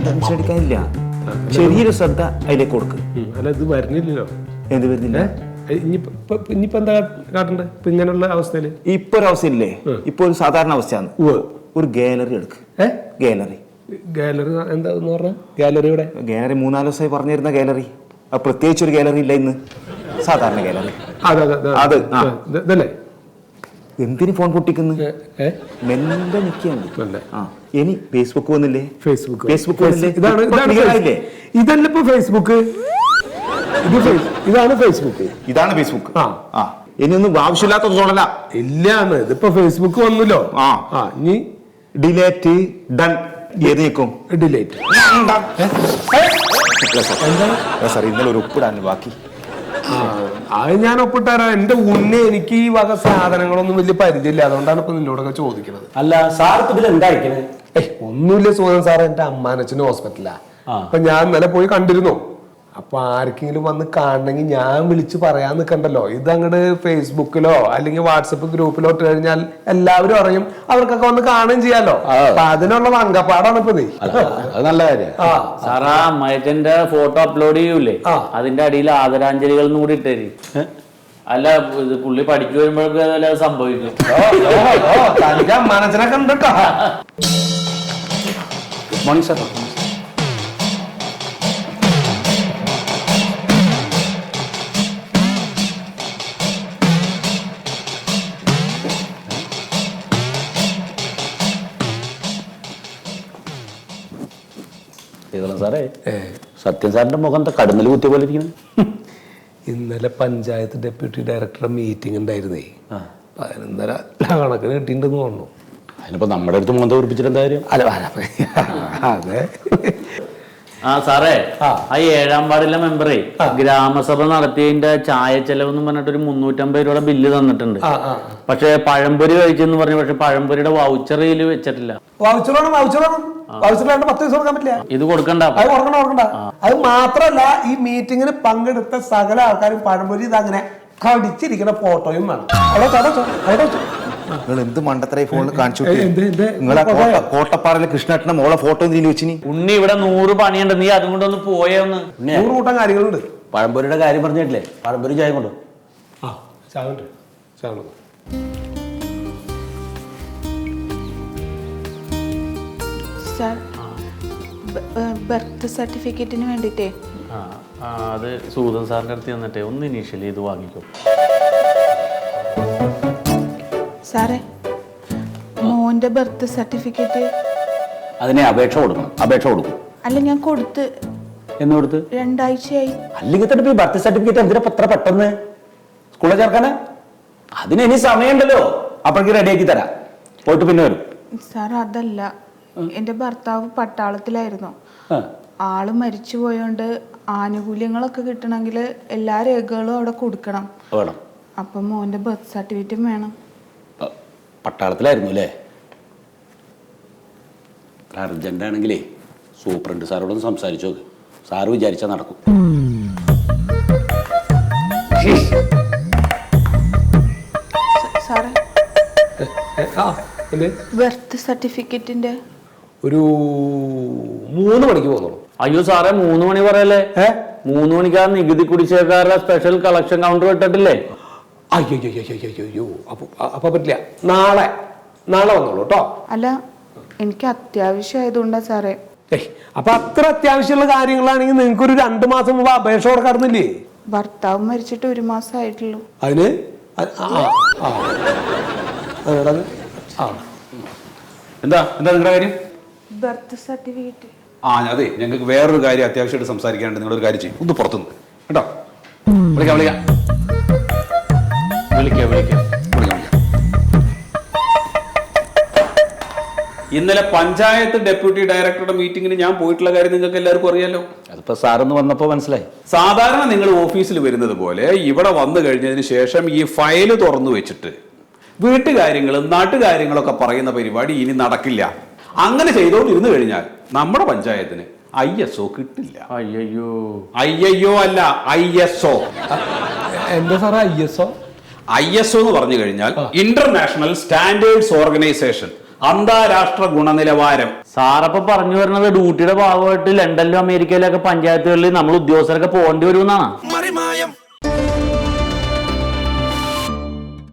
Tension അടിക്കാനില്ല, ചെറിയൊരു ശ്രദ്ധ അതിലേക്ക് കൊടുക്ക്. അല്ല ഇത് വരുന്നില്ലല്ലോ. എന്ത് വരുന്നില്ല? ഇനിയിപ്പോ എന്താ കാട്ടണ്ടേ ഇപ്പൊ ഇങ്ങനെയുള്ള അവസ്ഥയില്? ഇപ്പൊ ഒരു അവസ്ഥയില്ലേ, ഇപ്പൊ ഒരു സാധാരണ അവസ്ഥയാണ്. ഒരു ഗാലറി എടുക്ക്. ഗാലറി ഗാലറി എന്താന്ന് പറഞ്ഞ ഗാലറി ഇവിടെ? ഗാലറി 3-4 ദിവസമായി പറഞ്ഞിരുന്ന ഗാലറി. പ്രത്യേകിച്ച് ഒരു ഗാലറി ഇല്ല ഇന്ന്, സാധാരണ ഗാലറി. അത് ഇതല്ലേ? എന്തിന് ഫോൺ പൊട്ടിക്കുന്നു? മെല്ലെ നിൽക്കുകയാണ്. ഇനി ഫേസ്ബുക്ക് വന്നില്ലേ? ഫേസ്ബുക്ക് വന്നില്ലേ? ഇതല്ല ഇപ്പൊ ഫേസ്ബുക്ക്, ഇതാണ് ഫേസ്ബുക്ക്. ഇതാണ് ഫേസ്ബുക്ക്. ഇനിയൊന്നും ആവശ്യമില്ലാത്ത തോന്നല ഇല്ലാന്ന്. ഇതിപ്പോ ഫേസ്ബുക്ക് വന്നല്ലോ. ഇനി ഡിലേറ്റ് ഡൺ ഏത് നിൽക്കും? ഡിലേറ്റ്. സാർ ഇന്നലെ ഒരു ഒപ്പിടാൻ ബാക്കി. അത് ഞാൻ ഒപ്പിട്ടാരാ? എന്റെ ഉണ്ണി എനിക്ക് ഈ വക സാധനങ്ങളൊന്നും വലിയ പരിചയമില്ല, അതുകൊണ്ടാണ് ഇപ്പൊ നിന്നോടൊക്കെ ചോദിക്കുന്നത്. അല്ല സാർ ഇതിൽ എന്തായിരിക്കണേ? ഒന്നുമില്ല സുഖം സാറേ, എന്റെ അമ്മാനച്ഛന് ഹോസ്പിറ്റലാ. അപ്പൊ ഞാൻ ഇന്നലെ പോയി കണ്ടിരുന്നു. അപ്പൊ ആർക്കെങ്കിലും വന്ന് കാണണമെങ്കിൽ ഞാൻ വിളിച്ച് പറയാൻ നിൽക്കണ്ടല്ലോ. ഇതങ്ങട് ഫേസ്ബുക്കിലോ അല്ലെങ്കിൽ വാട്സപ്പ് ഗ്രൂപ്പിലോ ഇട്ട് കഴിഞ്ഞാൽ എല്ലാവരും അറിയും, അവർക്കൊക്കെ വന്ന് കാണുകയും ചെയ്യാലോ. അപ്പൊ അതിനുള്ള വങ്കപ്പാടാണ് ഇപ്പൊ നീ. നല്ല കാര്യം സാറാ. അമ്മയച്ചന്റെ ഫോട്ടോ അപ്ലോഡ് ചെയ്യൂലേ, അതിന്റെ അടിയിൽ ആദരാഞ്ജലികൾ കൂടി ഇട്ടേരി. അല്ല പുള്ളി പഠിച്ചു വരുമ്പോഴൊക്കെ അതല്ല സംഭവിക്കും. തനിക്ക് അമ്മാനച്ഛനെ കണ്ടോ? Morning sir. സാറേ, സത്യൻ സാറിന്റെ മുഖം എന്താ കടുന്നൽ കുത്തിയ പോലെ ഇരിക്കുന്നു? ഇന്നലെ പഞ്ചായത്ത് ഡെപ്യൂട്ടി ഡയറക്ടറുടെ മീറ്റിംഗ് ഉണ്ടായിരുന്നേ. 11.5 കണക്കിന് കിട്ടിയിട്ടുണ്ടെന്ന് തോന്നുന്നു. അതിനിപ്പോ നമ്മുടെ അടുത്ത് മുഖം ഉറപ്പിച്ചിട്ട് എന്താ കാര്യം? അതെ. സാറേ, ആ 7-ാം വാർഡിലെ മെമ്പറേ ഗ്രാമസഭ നടത്തിയതിന്റെ ചായ ചെലവെന്ന് പറഞ്ഞിട്ട് ഒരു 350 രൂപയുടെ ബില്ല് തന്നിട്ടുണ്ട്. പക്ഷെ പഴംപൊരി കഴിച്ചെന്ന് പറഞ്ഞു. പക്ഷെ പഴംപൊരിയുടെ വൗച്ചറിൽ വെച്ചിട്ടില്ല. ഇത് കൊടുക്കണ്ട. അത് മാത്രല്ല, ഈ മീറ്റിങ്ങിന് പങ്കെടുത്ത സകല ആൾക്കാരും പഴംപൊരി ഇതങ്ങനെ കടിച്ചിരിക്കുന്ന ഫോട്ടോയും വേണം. നിങ്ങൾ എന്ത് മണ്ടത്തരായി ഫോണിൽ കാണിച്ചു? നിങ്ങളെ കോട്ടപ്പാറയിലെ കൃഷ്ണേട്ടന്റെ മോളെ ഫോട്ടോ എന്തിനു വെച്ചിനി? ഉണ്ണി ഇവിടെ 100 പണിയുണ്ട്, നീ അതും കൊണ്ടൊന്ന് പോയൊന്ന്. 100 കൂട്ടം കാര്യങ്ങളുണ്ട്. പഴംപൊരിയുടെ കാര്യം പറഞ്ഞിട്ടില്ലേ? പഴംപൊരി ചായ കൊണ്ടു. ബർത്ത് സർട്ടിഫിക്കറ്റിന് വേണ്ടിട്ടേ. അത് സൂദൻ സാറിന്റെ അടുത്ത് തന്നിട്ടേ ഒന്ന് ഇനീഷ്യലി ഇത് വാങ്ങിക്കും. സാറേ, മോന്റെ ബർത്ത് സർട്ടിഫിക്കറ്റ് അതിനെ അപേക്ഷ കൊടുക്കും. അല്ല, ഞാൻ കൊടുത്ത്. എന്ന് കൊടുത്ത് 2 ആഴ്ചയായി. അല്ലെങ്കിൽ തന്നെ ബർത്ത് സർട്ടിഫിക്കറ്റ് എന്തിനാ പത്ര പെട്ടെന്ന് സ്കൂളിൽ ചേർക്കാന്? അതിന് ഇനി സമയമുണ്ടല്ലോ, അപ്പോഴേക്ക് റെഡിയാക്കി തരാം. പോയിട്ട് പിന്നെ വരും. സാർ, അതല്ല, എന്റെ ഭർത്താവ് പട്ടാളത്തിലായിരുന്നു. ആള് മരിച്ചു പോയോണ്ട് ആനുകൂല്യങ്ങളൊക്കെ കിട്ടണമെങ്കിൽ എല്ലാ രേഖകളും അവിടെ കൊടുക്കണം. അപ്പൊ മോന്റെ ബർത്ത് സർട്ടിഫിക്കറ്റും വേണം. പട്ടാളത്തിലായിരുന്നു അല്ലേ? അർജന്റ് ആണെങ്കിലേ സൂപ്രണ്ട് സാറോടൊന്ന് സംസാരിച്ചു നോക്ക്. സാറ് വിചാരിച്ചാൽ നടക്കും. സാറേ, ബർത്ത് സർട്ടിഫിക്കറ്റിന്റെ ഒരു 3 മണിക്ക് പോകുന്നു. അയ്യോ സാറേ, 3 മണി പറയല്ലേ? 3 മണിക്ക് ആ നികുതി കുടിശ്ശികക്കാരുടെ സ്പെഷ്യൽ കളക്ഷൻ കൗണ്ടർ ഇട്ടിട്ടില്ലേ? അയ്യോ, അപ്പൊ പറ്റില്ല. നാളെ വന്നോളൂ കേട്ടോ. അല്ല, എനിക്ക് അത്യാവശ്യമായതുകൊണ്ടാ സാറേ. അപ്പൊ അത്ര അത്യാവശ്യമുള്ള കാര്യങ്ങളാണെങ്കിൽ നിങ്ങൾക്ക് ഒരു 2 മാസം മുമ്പ് അപേക്ഷ കൊടുക്കാറുന്നില്ലേ? ഭർത്താവ് മരിച്ചിട്ട് 1 മാസമായിട്ടുള്ളൂ. അതിന് എന്താ നിങ്ങളുടെ കാര്യം? Birth certificate. അതെ, ഞങ്ങൾക്ക് വേറൊരു കാര്യം അത്യാവശ്യമായിട്ട് സംസാരിക്കാനുണ്ട്. നിങ്ങളൊരു കാര്യം ചെയ്യും, ഒന്ന് പുറത്തുനിന്ന് കേട്ടോ. വിളിക്കാം. ഇന്നലെ പഞ്ചായത്ത് ഡെപ്യൂട്ടി ഡയറക്ടറുടെ മീറ്റിംഗിന് ഞാൻ പോയിട്ടുള്ള കാര്യം നിങ്ങൾക്ക് എല്ലാവർക്കും അറിയാലോ. അതിപ്പോ സാറൊന്ന് വന്നപ്പോ മനസ്സിലായി. സാധാരണ നിങ്ങൾ ഓഫീസിൽ വരുന്നത് പോലെ ഇവിടെ വന്നു കഴിഞ്ഞതിന് ശേഷം ഈ ഫയല് തുറന്നു വെച്ചിട്ട് വീട്ടുകാര്യങ്ങളും നാട്ടുകാര്യങ്ങളൊക്കെ പറയുന്ന പരിപാടി ഇനി നടക്കില്ല. അങ്ങനെ ചെയ്തോണ്ടിരുന്നു കഴിഞ്ഞാൽ നമ്മുടെ പഞ്ചായത്തിന് ISO കിട്ടില്ല. അയ്യോ അല്ല ISO. എന്താ സാറേ ISO? ISO എന്ന് പറഞ്ഞു കഴിഞ്ഞാൽ ഇന്റർനാഷണൽ സ്റ്റാൻഡേർഡ്സ് ഓർഗനൈസേഷൻ, അന്താരാഷ്ട്ര ഗുണനിലവാരം. സാറപ്പൊ പറഞ്ഞു വരുന്നത് ഡ്യൂട്ടിയുടെ ഭാഗമായിട്ട് ലണ്ടനിലും അമേരിക്കയിലൊക്കെ പഞ്ചായത്തുകളിൽ നമ്മൾ ഉദ്യോഗസ്ഥരൊക്കെ പോകേണ്ടി വരുമെന്നാണ്.